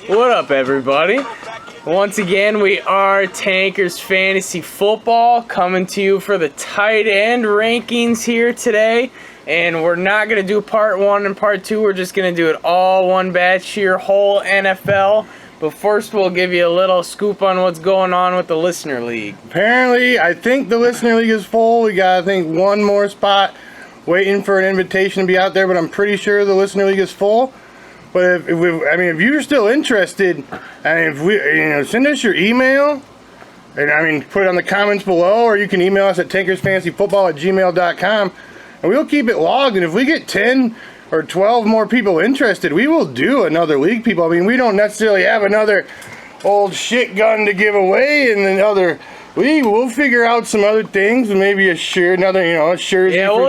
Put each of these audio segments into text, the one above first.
What up, everybody? Once again, we are Tankers Fantasy Football, coming to you for the tight end rankings here today. And we're not going to do part 1 and part 2. We're just going to do it all one batch here, whole NFL. But first, we'll give you a little scoop on what's going on with the Listener League. Apparently, I think the Listener League is full. We got, I think, one more spot waiting for an invitation to be out there, but I'm pretty sure the Listener League is full. But if you're still interested, send us your email, and put it on the comments below, or you can email us at tankersfantasyfootball@gmail.com, and we'll keep it logged. And if we get 10 or 12 more people interested, we will do another league, people. We don't necessarily have another old shit gun to give away in another league. We'll figure out some other things, maybe a jersey for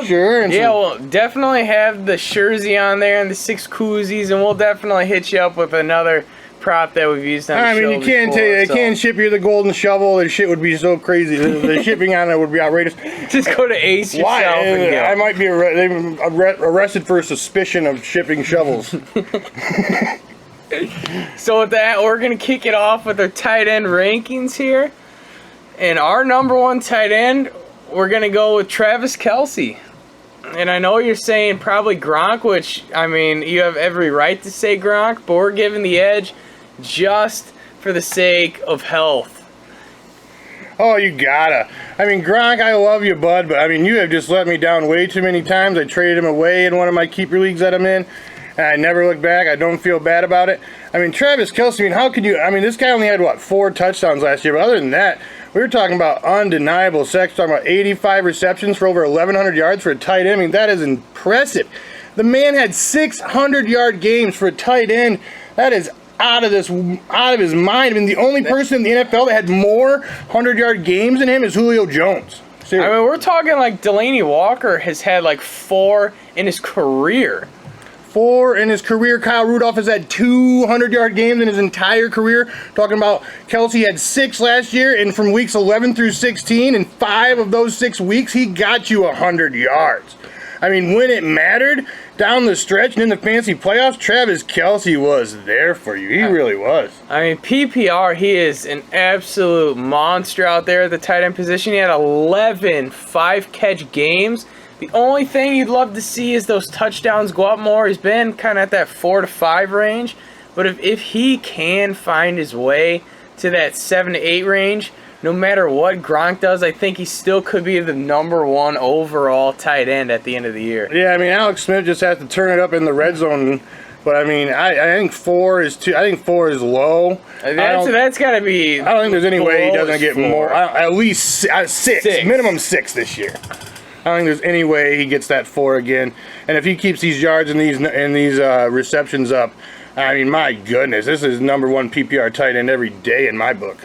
sure. And we'll definitely have the jersey on there and the 6 koozies, and we'll definitely hit you up with another prop that we've used on the show you can't before, they can't ship you the golden shovel. The shit would be so crazy. The shipping on it would be outrageous. Just go to Ace yourself. Why? And go. I might be arrested for suspicion of shipping shovels. So with that, we're going to kick it off with our tight end rankings here. And our number 1 tight end, we're going to go with Travis Kelce. And I know you're saying probably Gronk, which, you have every right to say Gronk, but we're giving the edge just for the sake of health. Oh, you gotta. Gronk, I love you, bud, but, you have just let me down way too many times. I traded him away in one of my keeper leagues that I'm in, and I never look back. I don't feel bad about it. Travis Kelce, how could you... this guy only had, 4 touchdowns last year, but other than that, we were talking about undeniable sex, talking about 85 receptions for over 1,100 yards for a tight end. That is impressive. The man had 600-yard games for a tight end. That is out of his mind. The only person in the NFL that had more 100-yard games than him is Julio Jones. Seriously. We're talking like Delanie Walker has had 4 in his career. 4 in his career. Kyle Rudolph has had 200-yard games in his entire career. Talking about Kelce had 6 last year, and from weeks 11 through 16, in 5 of those 6 weeks, he got you 100 yards. When it mattered down the stretch and in the fantasy playoffs, Travis Kelce was there for you. He really was. PPR, he is an absolute monster out there at the tight end position. He had 11 5-catch games. The only thing you'd love to see is those touchdowns go up more. He's been kind of at that 4 to 5 range. But if he can find his way to that 7 to 8 range, no matter what Gronk does, I think he still could be the number 1 overall tight end at the end of the year. Yeah, Alex Smith just has to turn it up in the red zone. But I think 4 is too. I think 4 is low. That's got to be. I don't think there's any way he doesn't get 4. More. At least 6, minimum 6 this year. I don't think there's any way he gets that 4 again. And if he keeps these yards and these receptions up, my goodness, this is number 1 PPR tight end every day in my book.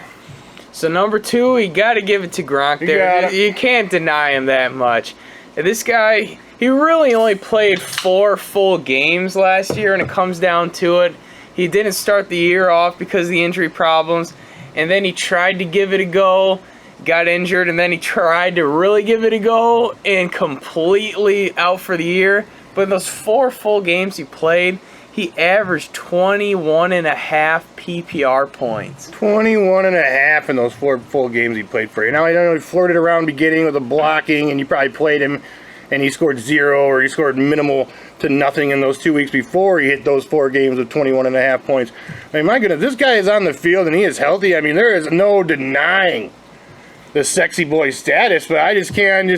So number 2, you got to give it to Gronk there. You can't deny him that much. This guy, he really only played 4 full games last year, and it comes down to it. He didn't start the year off because of the injury problems, and then he tried to give it a go. Got injured, and then he tried to really give it a go and completely out for the year. But in those 4 full games he played, he averaged 21.5 PPR points. 21.5 in those 4 full games he played for you. Now, I know he flirted around beginning with the blocking, and you probably played him, and he scored 0 or he scored minimal to nothing in those 2 weeks before he hit those 4 games with 21.5 points. My goodness, this guy is on the field, and he is healthy. There is no denying the sexy boy status, but I just can't.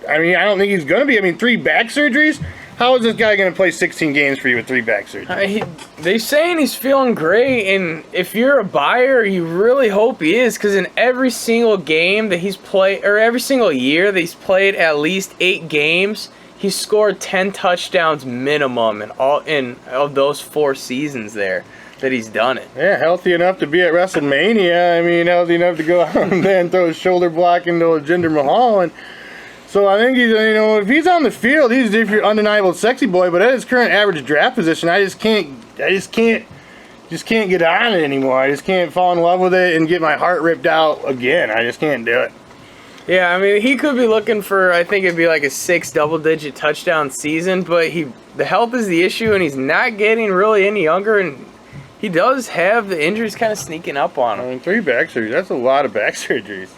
I don't think he's going to be. 3 back surgeries? How is this guy going to play 16 games for you with 3 back surgeries? They're saying he's feeling great, and if you're a buyer, you really hope he is, because in every single game that he's played, or every single year that he's played at least 8 games, he's scored 10 touchdowns minimum in all of those 4 seasons there that he's done it. Yeah, healthy enough to be at WrestleMania. Healthy enough to go out there and throw a shoulder block into Jinder Mahal. And so I think he's, if he's on the field, he's your undeniable sexy boy. But at his current average draft position, I just can't get on it anymore. I just can't fall in love with it and get my heart ripped out again. I just can't do it. Yeah, I mean, he could be looking for, I think it'd be like a 6 double-digit touchdown season, but the health is the issue, and he's not getting really any younger, and he does have the injuries kind of sneaking up on him. 3 back surgeries. That's a lot of back surgeries.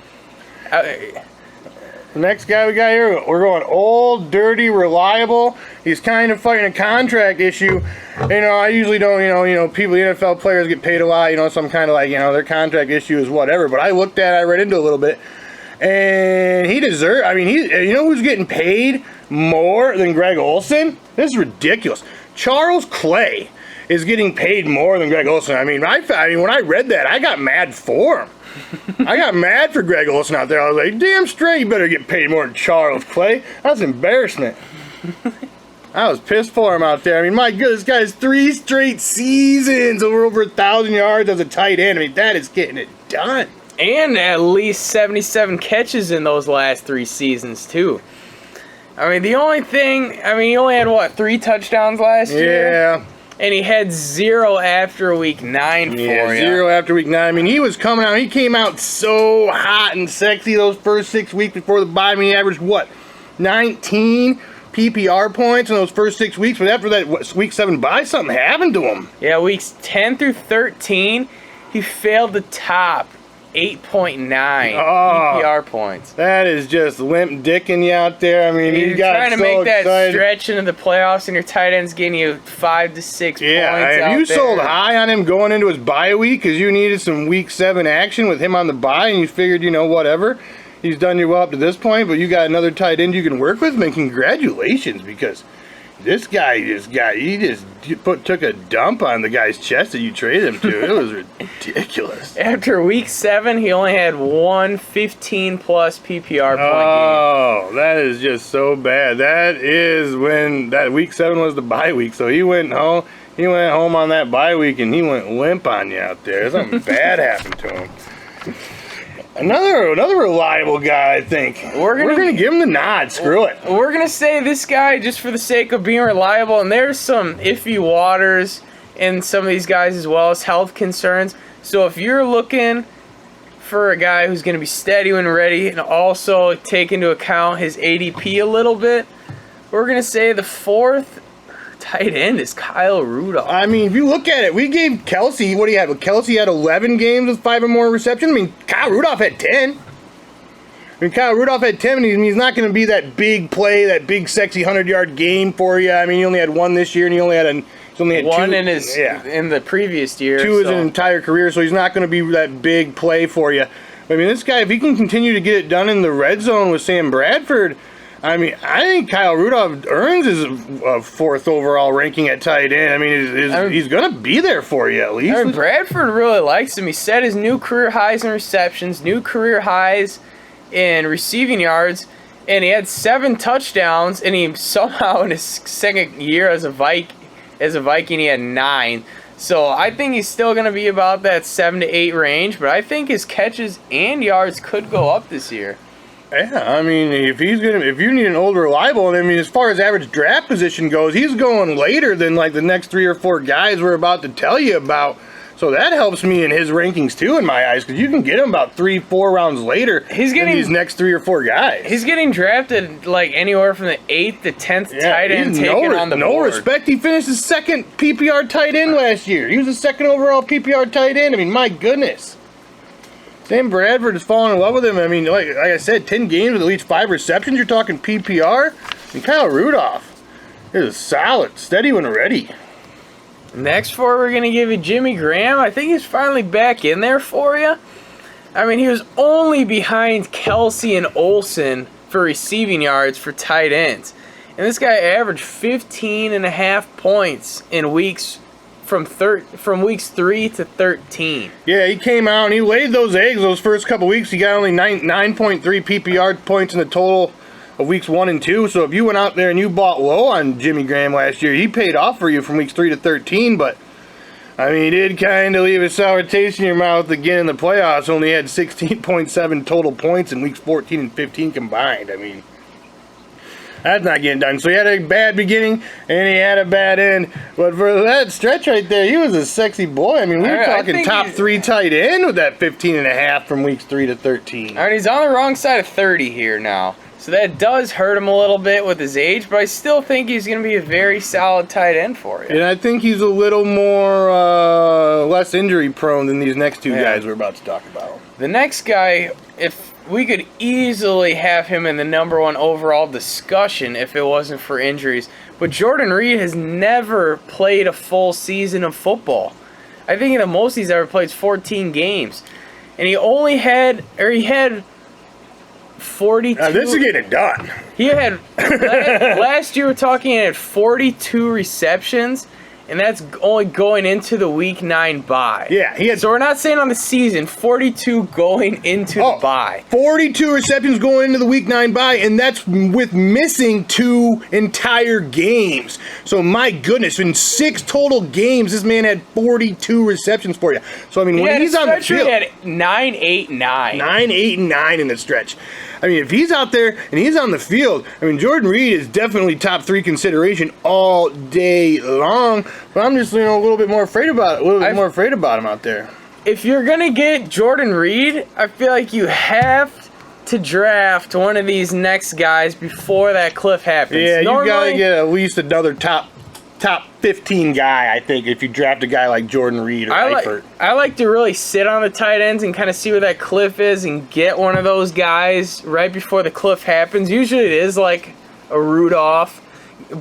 The next guy we got here, we're going old, dirty, reliable. He's kind of fighting a contract issue. I usually don't, people, NFL players get paid a lot, so I'm kind of like, their contract issue is whatever. But I read into it a little bit, and he deserves, who's getting paid more than Greg Olsen? This is ridiculous. Charles Clay is getting paid more than Greg Olsen. When I read that, I got mad for him. I got mad for Greg Olsen out there. I was like, damn straight, you better get paid more than Charles Clay. That's embarrassment. I was pissed for him out there. My goodness, this guy's 3 straight seasons over 1,000 yards as a tight end. That is getting it done. And at least 77 catches in those last 3 seasons, too. The only thing, he only had, 3 touchdowns last year? Yeah. And he had 0 after week 9 for you. 0 after week 9. He was coming out. He came out so hot and sexy those first 6 weeks before the bye. He averaged, 19 PPR points in those first 6 weeks. But after that week 7 bye, something happened to him. Yeah, weeks 10 through 13, he failed to top 8.9 PPR points. That is just limp dicking you out there. You're trying to make that stretch into the playoffs, and your tight end's getting you 5 to 6 points. Yeah, you sold high on him going into his bye week because you needed some week 7 action with him on the bye, and you figured, whatever. He's done you well up to this point, but you got another tight end you can work with. Congratulations, because this guy took a dump on the guy's chest that you traded him to. It was ridiculous. After week 7, he only had 1 15-plus PPR point game. Oh, that is just so bad. That is when that week 7 was the bye week. So he went home. He went home on that bye week, and he went limp on you out there. Something bad happened to him. Another reliable guy, I think. We're gonna give him the nod. Screw it. We're gonna say this guy just for the sake of being reliable, and there's some iffy waters in some of these guys as well as health concerns. So if you're looking for a guy who's gonna be steady when ready and also take into account his ADP a little bit, we're gonna say the 4th tight end is Kyle Rudolph. If you look at it, we gave Kelce, what do you have? Kelce had 11 games with 5 or more receptions. Kyle Rudolph had 10. Kyle Rudolph had 10, and he's not going to be that big play, that big, sexy 100-yard game for you. He only had 1 this year, and he only had 1 2 in the previous year. 2 his entire career, so he's not going to be that big play for you. This guy, if he can continue to get it done in the red zone with Sam Bradford, I think Kyle Rudolph earns his 4th overall ranking at tight end. He's going to be there for you at least. Bradford really likes him. He set his new career highs in receptions, new career highs in receiving yards, and he had 7 touchdowns, and he somehow in his 2nd year as a Viking, he had 9. So I think he's still going to be about that 7 to 8 range, but I think his catches and yards could go up this year. Yeah, if you need an old reliable, and as far as average draft position goes, he's going later than the next 3 or 4 guys we're about to tell you about. So that helps me in his rankings too, in my eyes, because you can get him about 3-4 rounds later than these next 3 or 4 guys. He's getting drafted anywhere from the 8th to 10th tight end taken on the board. No respect. He finished his 2nd PPR tight end last year. He was the 2nd overall PPR tight end. My goodness. Sam Bradford is falling in love with him. Like I said, 10 games with at least 5 receptions. You're talking PPR. Kyle Rudolph is solid, steady when ready. Next for we're going to give you Jimmy Graham. I think he's finally back in there for you. He was only behind Kelce and Olsen for receiving yards for tight ends. And this guy averaged 15.5 points in weeks from weeks 3 to 13. Yeah, he came out and he laid those eggs those first couple weeks. He got only 9.3 PPR points in the total of weeks 1 and 2. So if you went out there and you bought low on Jimmy Graham last year, he paid off for you from weeks 3 to 13. But he did kind of leave a sour taste in your mouth again in the playoffs. Only had 16.7 total points in weeks 14 and 15 combined. That's not getting done. So he had a bad beginning and he had a bad end. But for that stretch right there, he was a sexy boy. I mean, we were talking top 3 tight end with that 15.5 from weeks 3 to 13. All right, he's on the wrong side of 30 here now. So that does hurt him a little bit with his age, but I still think he's going to be a very solid tight end for you. And I think he's a little more, less injury prone than these next 2 guys we're about to talk about. The next guy, if we could easily have him in the number 1 overall discussion if it wasn't for injuries. But Jordan Reed has never played a full season of football. I think the most he's ever played is 14 games. And he had 42. This is getting done. He had last year we're talking he had 42 receptions, and that's only going into the week 9 bye. Yeah, he had. So we're not saying on the season, 42 going into the bye. 42 receptions going into the week 9 bye, and that's with missing 2 entire games. So my goodness, in 6 total games, this man had 42 receptions for you. So I mean, when he's on the field, he had 9, 8, 9. 9, 8, and 9 in the stretch. I mean, if he's out there and he's on the field, I mean, Jordan Reed is definitely top 3 consideration all day long. But I'm just, a little bit more afraid about it. A little bit more afraid about him out there. If you're gonna get Jordan Reed, I feel like you have to draft one of these next guys before that cliff happens. Yeah, you gotta get at least another top 15 guy, I think, if you draft a guy like Jordan Reed or Eifert. I like to really sit on the tight ends and kind of see where that cliff is and get one of those guys right before the cliff happens. Usually it is like a Rudolph,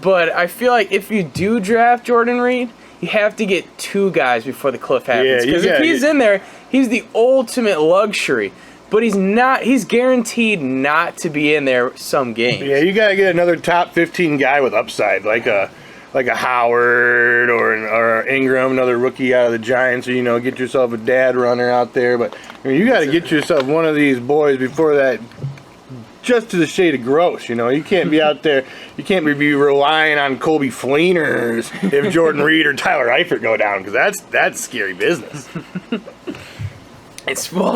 but I feel like if you do draft Jordan Reed, you have to get 2 guys before the cliff happens. Because if he's in there, he's the ultimate luxury. But he's guaranteed not to be in there some games. Yeah, you gotta get another top 15 guy with upside, like a Howard or Ingram, another rookie out of the Giants, or, get yourself a dad runner out there. But you got to get yourself one of these boys before that, just to the shade of gross. You can't be out there. You can't be relying on Coby Fleeners if Jordan Reed or Tyler Eifert go down, because that's scary business.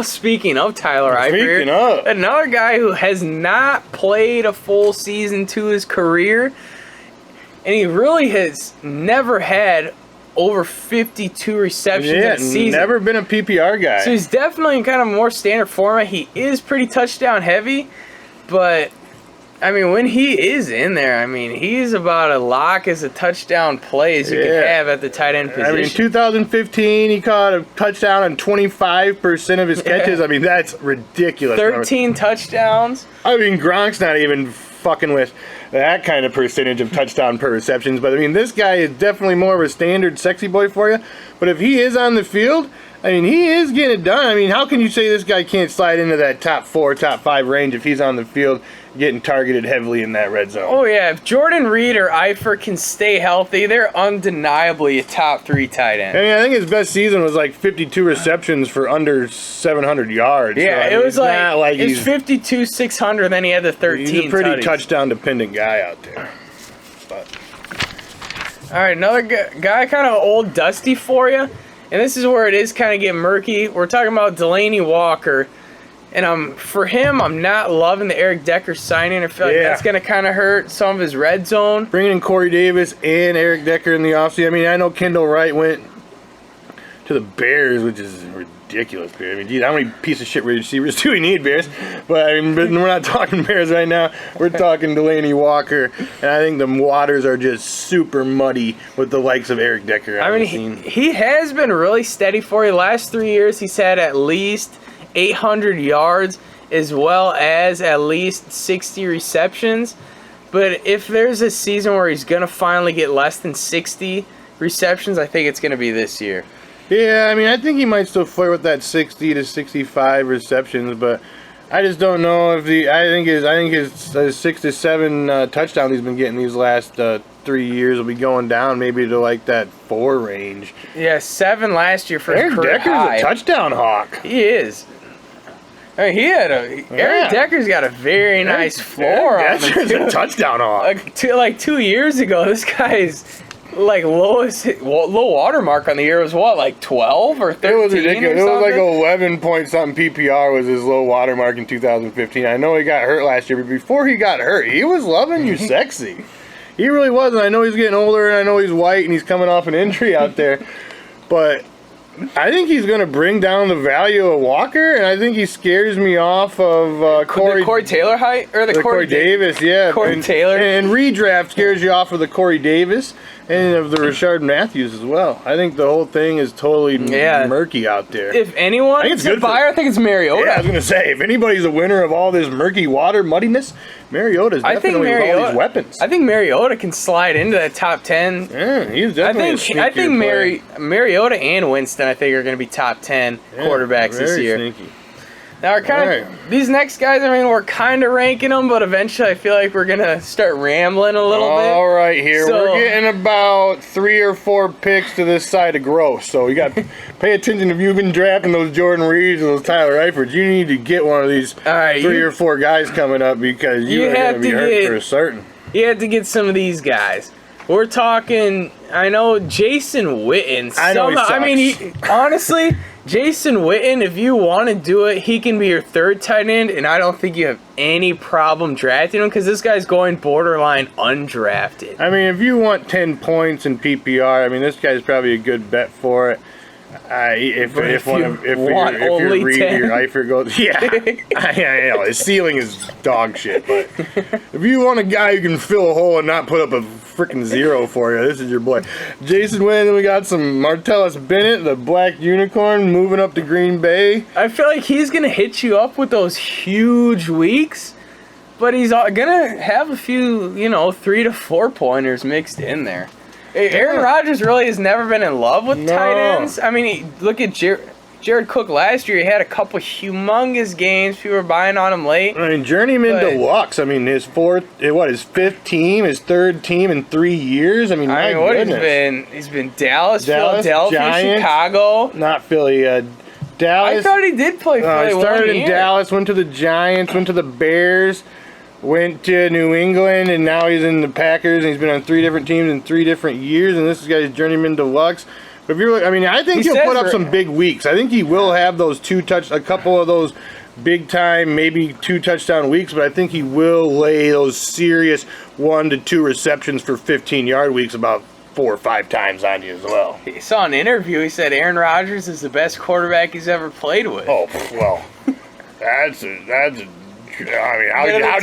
Speaking of Tyler Eifert, another guy who has not played a full season to his career. And he really has never had over 52 receptions in a season. Never been a PPR guy. So he's definitely in kind of more standard format. He is pretty touchdown heavy, but I mean, when he is in there, I mean, he's about as lock as a touchdown play as you can have at the tight end position. I mean, 2015, he caught a touchdown on 25% of his catches. I mean, that's ridiculous. 13 touchdowns. I mean, Gronk's not even fucking with that kind of percentage of touchdown per receptions. But, I mean, this guy is definitely more of a standard sexy boy for you. But if he is on the field, I mean, he is getting it done. I mean, how can you say this guy can't slide into that top 4, top 5 range if he's on the field getting targeted heavily in that red zone? Oh, yeah. If Jordan Reed or Eifert can stay healthy, they're undeniably a top 3 tight end. I mean, I think his best season was like 52 receptions for under 700 yards. Yeah, so, it was like he's 52, 600, then he had the 13. He's a pretty touchdown-dependent guy out there. But. All right, another guy kind of old dusty for you. And this is where it is kind of getting murky. We're talking about Delanie Walker. And for him, I'm not loving the Eric Decker signing. I feel like that's going to kind of hurt some of his red zone. Bringing in Corey Davis and Eric Decker in the offseason. I mean, I know Kendall Wright went to the Bears, which is ridiculous. I mean, geez, how many piece of shit receivers do we need, Bears? But I mean, we're not talking Bears right now. We're talking Delanie Walker. And I think the waters are just super muddy with the likes of Eric Decker. I mean, he has been really steady for you. Last 3 years, he's had at least 800 yards as well as at least 60 receptions. But if there's a season where he's going to finally get less than 60 receptions, I think it's going to be this year. Yeah, I mean, I think he might still flirt with that 60 to 65 receptions, but I just don't know if I think his 6 to 7 touchdowns he's been getting these last 3 years will be going down maybe to like that 4 range. Yeah, 7 last year for his career Eric Decker's high. a touchdown hawk. He is. I mean, Eric Decker's got a very nice floor on him. Decker's a touchdown hawk. Like 2 years ago, this guy's like low water mark on the year was what, like 12 or 13? It was ridiculous. Or it was like something? 11 point something PPR was his low water mark in 2015. I know he got hurt last year, but before he got hurt, he was loving you sexy. He really was, and I know he's getting older, and I know he's white, and he's coming off an injury out there, but I think he's going to bring down the value of Walker, and I think he scares me off of Corey Taylor height or the Corey Davis, yeah. Corey Taylor and redraft scares you off of the Corey Davis and of the Rashard Matthews as well. I think the whole thing is totally murky out there. If anyone is a buyer, I think it's Mariota. Yeah, I was going to say, if anybody's a winner of all this murky water muddiness, Mariota's definitely with all these weapons. I think Mariota can slide into that top 10. Yeah, he's definitely I think Mariota and Winston, I think, are going to be top 10 quarterbacks this year. Sneaky. Now, these next guys, I mean, we're kind of ranking them, but eventually I feel like we're going to start rambling a little bit. All right, we're getting about 3 or 4 picks to this side of gross. So you got to pay attention if you've been drafting those Jordan Reeds and those Tyler Eiferts. You need to get one of these 3 or 4 guys coming up because you're going to be hurt for a certain. You have to get some of these guys. We're talking, I know, Jason Witten. I know he sucks. I mean, honestly, Jason Witten, if you want to do it, he can be your 3rd tight end, and I don't think you have any problem drafting him because this guy's going borderline undrafted. I mean, if you want 10 points in PPR, I mean, this guy's probably a good bet for it. If your Reed or your Eifert goes, I know his ceiling is dog shit. But if you want a guy who can fill a hole and not put up a freaking 0 for you, this is your boy, Jason Witten. We got some Martellus Bennett, the black unicorn, moving up to Green Bay. I feel like he's gonna hit you up with those huge weeks, but he's gonna have a few, 3 to 4 pointers mixed in there. Aaron Rodgers really has never been in love with tight ends. I mean, look at Jared Cook last year. He had a couple humongous games. People were buying on him late. I mean, journeyman deluxe. I mean, his 5th team, his 3rd team in 3 years. I mean, my goodness. He's been Dallas, Philadelphia, Giants, Chicago. Not Philly, Dallas. I thought he did play Philly. He started in Dallas, went to the Giants, went to the Bears, went to New England, and now he's in the Packers, and he's been on 3 different teams in 3 different years, and this guy's journeyman deluxe. But if you're, I think he'll put up some big weeks. I think he will have those a couple of those big time, maybe 2 touchdown weeks, but I think he will lay those serious 1 to 2 receptions for 15-yard weeks about 4 or 5 times on you as well. He saw an interview. He said Aaron Rodgers is the best quarterback he's ever played with. Oh, well, that's a I mean, how'd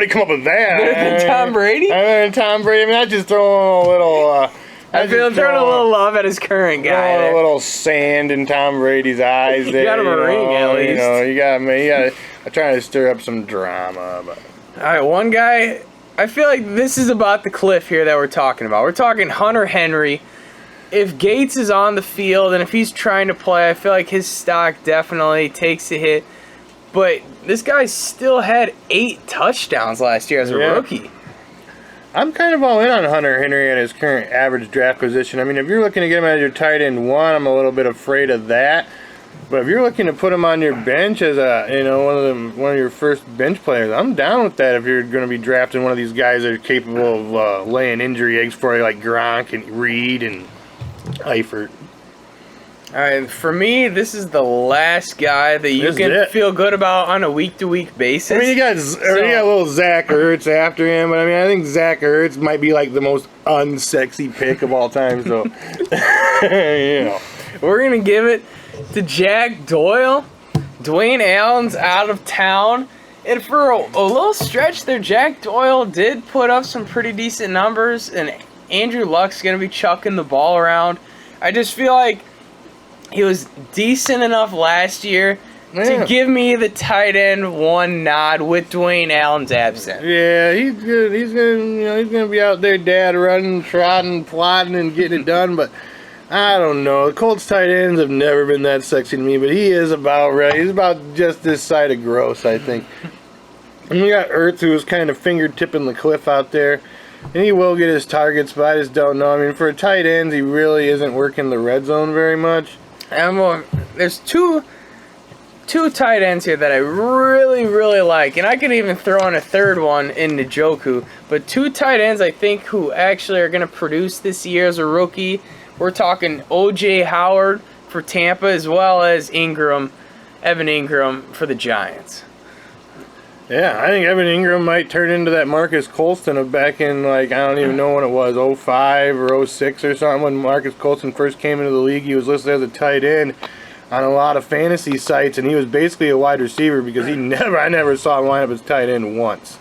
he come up with that? Better than Tom Brady? Tom Brady. I mean, that's just throwing a little. I feel throwing a little love at his current guy. A little sand in Tom Brady's eyes. You got him a ring at least. You got me. I'm trying to stir up some drama. But. All right, one guy. I feel like this is about the cliff here that we're talking about. We're talking Hunter Henry. If Gates is on the field and if he's trying to play, I feel like his stock definitely takes a hit. But this guy still had 8 touchdowns last year as a rookie. I'm kind of all in on Hunter Henry at his current average draft position. I mean, if you're looking to get him as your tight end 1, I'm a little bit afraid of that. But if you're looking to put him on your bench as one of your first bench players, I'm down with that. If you're going to be drafting one of these guys that are capable of laying injury eggs for you, like Gronk and Reed and Eifert. All right, for me, this is the last guy that you can feel good about on a week-to-week basis. I mean, you got little Zach Ertz after him, but I mean, I think Zach Ertz might be like the most unsexy pick of all time. So, we're gonna give it to Jack Doyle. Dwayne Allen's out of town, and for a little stretch there, Jack Doyle did put up some pretty decent numbers, and Andrew Luck's gonna be chucking the ball around. I just feel like he was decent enough last year to give me the tight end 1 nod with Dwayne Allen's absent. Yeah, he's good. He's gonna be out there, dad, running, trotting, plotting, and getting it done. But I don't know. The Colts tight ends have never been that sexy to me. But he is about right. He's about just this side of gross, I think. And you got Ertz, who was kind of finger-tipping the cliff out there. And he will get his targets, but I just don't know. I mean, for a tight end, he really isn't working the red zone very much. There's 2 two tight ends here that I really, really like, and I could even throw in a third one in Njoku. But two tight ends I think who actually are going to produce this year as a rookie. We're talking O.J. Howard for Tampa as well as Evan Ingram for the Giants. Yeah, I think Evan Ingram might turn into that Marcus Colston of back in, like, I don't even know when it was, 05 or 06 or something. When Marcus Colston first came into the league, he was listed as a tight end on a lot of fantasy sites, and he was basically a wide receiver because I never saw him line up as tight end once.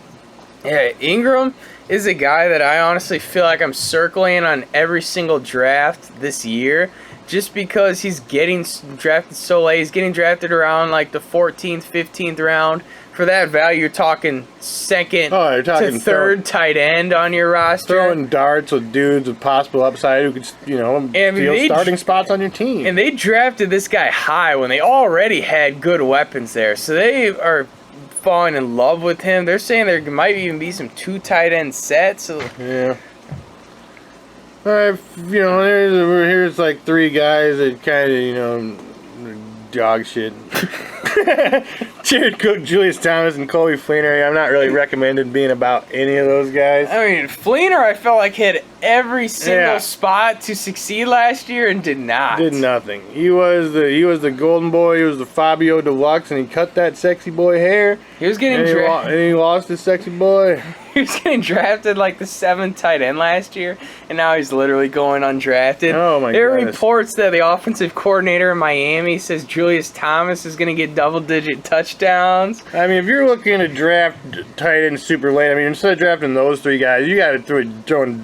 Yeah, Ingram is a guy that I honestly feel like I'm circling on every single draft this year just because he's getting drafted so late. He's getting drafted around like the 14th, 15th round. For that value, you're talking second to third tight end on your roster. Throwing darts with dudes with possible upside who could, steal starting spots on your team. And they drafted this guy high when they already had good weapons there. So they are falling in love with him. They're saying there might even be some two tight end sets. So. Yeah. All right, here's like three guys that kind of, dog shit. Jared Cook, Julius Thomas, and Coby Fleener. I'm not really recommended being about any of those guys. I mean, Fleener, I felt like hit every single spot to succeed last year and did not. Did nothing. He was the golden boy. He was the Fabio Deluxe, and he cut that sexy boy hair. He was getting drafted. And he lost his sexy boy. He was getting drafted like the 7th tight end last year, and now he's literally going undrafted. Oh, my God. There are reports that the offensive coordinator in Miami says Julius Thomas is going to get double-digit touchdowns. I mean, if you're looking to draft tight end super late, I mean, instead of drafting those three guys, you got to throwing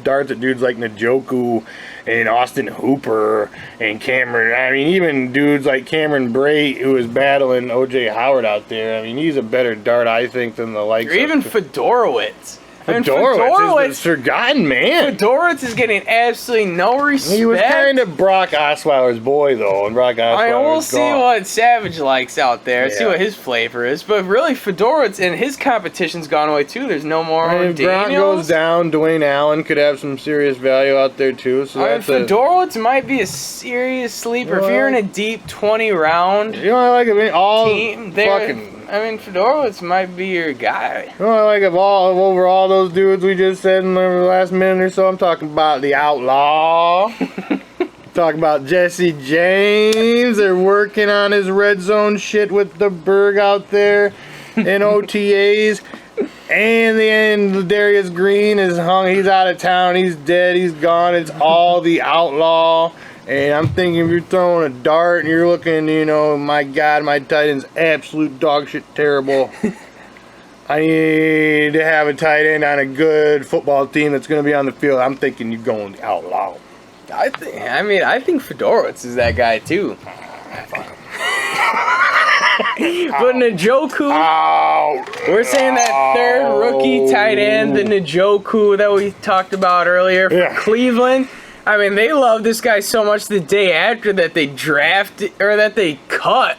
darts at dudes like Njoku and Austin Hooper and Cameron. I mean, even dudes like Cameron Bray, who is battling O.J. Howard out there. I mean, he's a better dart, I think, than the likes or even Fedorowicz. Fedorowicz is the forgotten man. Fedorowicz is getting absolutely no respect. He was kind of Brock Osweiler's boy, though, and Brock Osweiler we'll see what Savage likes out there, see what his flavor is. But really, Fedorowicz and his competition's gone away, too. There's no more If Brock goes down, Dwayne Allen could have some serious value out there, too. So Fedorowicz might be a serious sleeper. If you're in a deep 20 round I like him all team, Fedorowicz might be your guy. I like over all those dudes we just said in the last minute or so. I'm talking about the Outlaw. Talking about Jesse James. They're working on his red zone shit with the Berg out there in OTAs. And Darius Green is hung. He's out of town. He's dead. He's gone. It's all the Outlaw. And I'm thinking if you're throwing a dart and you're looking, my God, my tight end's absolute dog shit terrible. I need to have a tight end on a good football team that's going to be on the field. I'm thinking you're going the Outlaw. I think Fedorowicz is that guy too. But Njoku, we're saying that third rookie tight end, the Njoku that we talked about earlier for Cleveland. I mean, they love this guy so much the day after that they they cut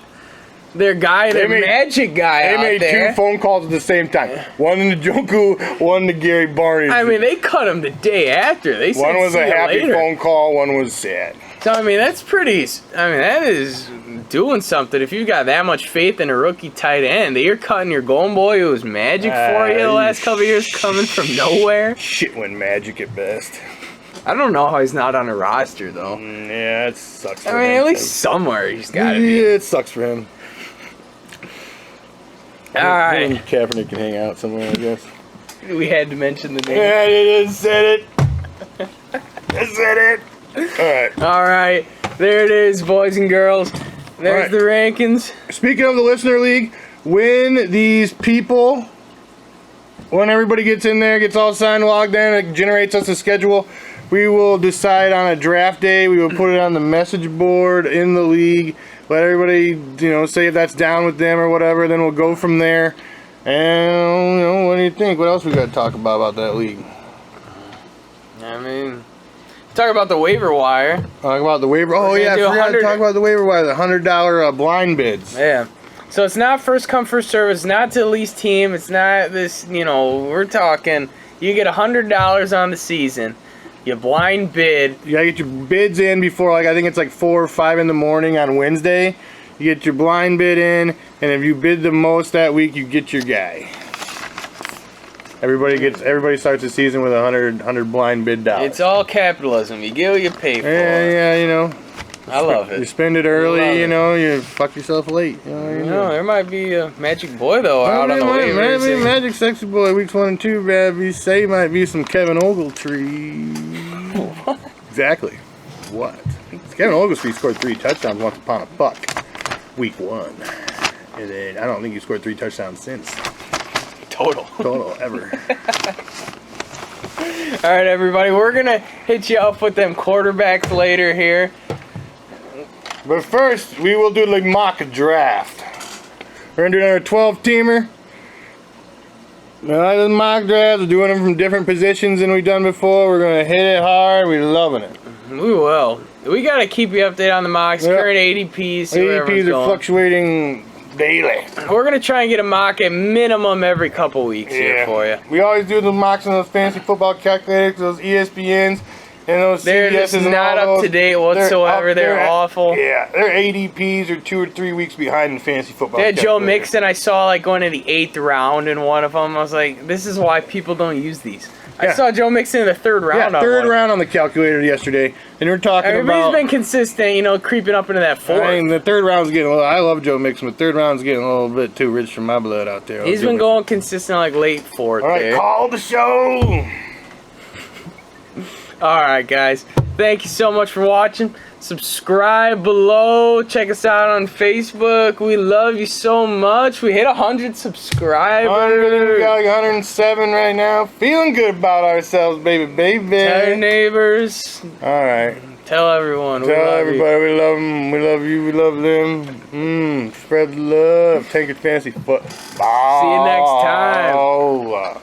their guy, their magic guy out there. They made two phone calls at the same time. One to Njoku, one to Gary Barnidge. I mean, they cut him the day after. They said, one was a happy phone call, one was sad. So, I mean, that is doing something. If you got that much faith in a rookie tight end, that you're cutting your golden boy who was magic for you the last couple of years coming from nowhere. Shit went magic at best. I don't know how he's not on a roster, though. Yeah, it sucks for him. At least somewhere he's got to be. Yeah, it sucks for him. All right. Kaepernick can hang out somewhere, I guess. We had to mention the name. Yeah, I just said it. I said it. All right. There it is, boys and girls. There's the rankings. Speaking of the Listener League, when everybody gets in there, gets all signed, logged in, it generates us a schedule. We will decide on a draft day. We will put it on the message board in the league. Let everybody, say if that's down with them or whatever. Then we'll go from there. And, what do you think? What else we got to talk about that league? Talk about the waiver wire. Talk about the waiver. Oh, yeah, I forgot to talk about the waiver wire. The $100 blind bids. Yeah. So it's not first come, first serve. It's not to the least team. It's not this, we're talking, you get $100 on the season. You blind bid. You gotta get your bids in before, I think it's 4 or 5 in the morning on Wednesday. You get your blind bid in, and if you bid the most that week, you get your guy. Everybody starts the season with 100 blind bid dollars. It's all capitalism. You get what you pay for. Yeah, you know. I love it. You spend it early, you know, you fuck yourself late. You know, there might be a Magic Boy, though, out on the waivers. Maybe Magic Sexy Boy, weeks 1 and 2, baby. Say might be some Kevin Ogletree. What? Exactly. What? Kevin Ogletree scored 3 touchdowns once upon a buck, week 1. And then I don't think he scored 3 touchdowns since. Total, ever. All right, everybody, we're going to hit you up with them quarterbacks later here. But first, we will do the mock draft. We're going to do another 12-teamer. Now, the mock draft, we're doing them from different positions than we've done before. We're going to hit it hard. We're loving it. We will. We got to keep you updated on the mocks, current ADPs. ADPs are fluctuating daily. We're going to try and get a mock at minimum every couple weeks here for you. We always do the mocks on those fancy football calculators, those ESPNs, and those They're CBSs just not up to date whatsoever. They're awful. Yeah, their ADPs are 2 or 3 weeks behind in fantasy football. Yeah, Joe Mixon, I saw like going in the 8th round in one of them. I was like, this is why people don't use these. I saw Joe Mixon in the 3rd round. Yeah, 3rd round on the calculator yesterday, and we're talking Everybody's been consistent, you know, creeping up into that 4th. I mean, the 3rd round's getting a little. I love Joe Mixon, but 3rd round's getting a little bit too rich for my blood out there. He's been going consistent like late 4th. All right, call the show. All right, guys. Thank you so much for watching. Subscribe below. Check us out on Facebook. We love you so much. We hit 100 subscribers. We got like 107 right now. Feeling good about ourselves, baby. Tell your neighbors. All right. Tell everyone. Tell everybody we love them. We love you. We love them. Spread the love. Take it fancy foot. See you next time.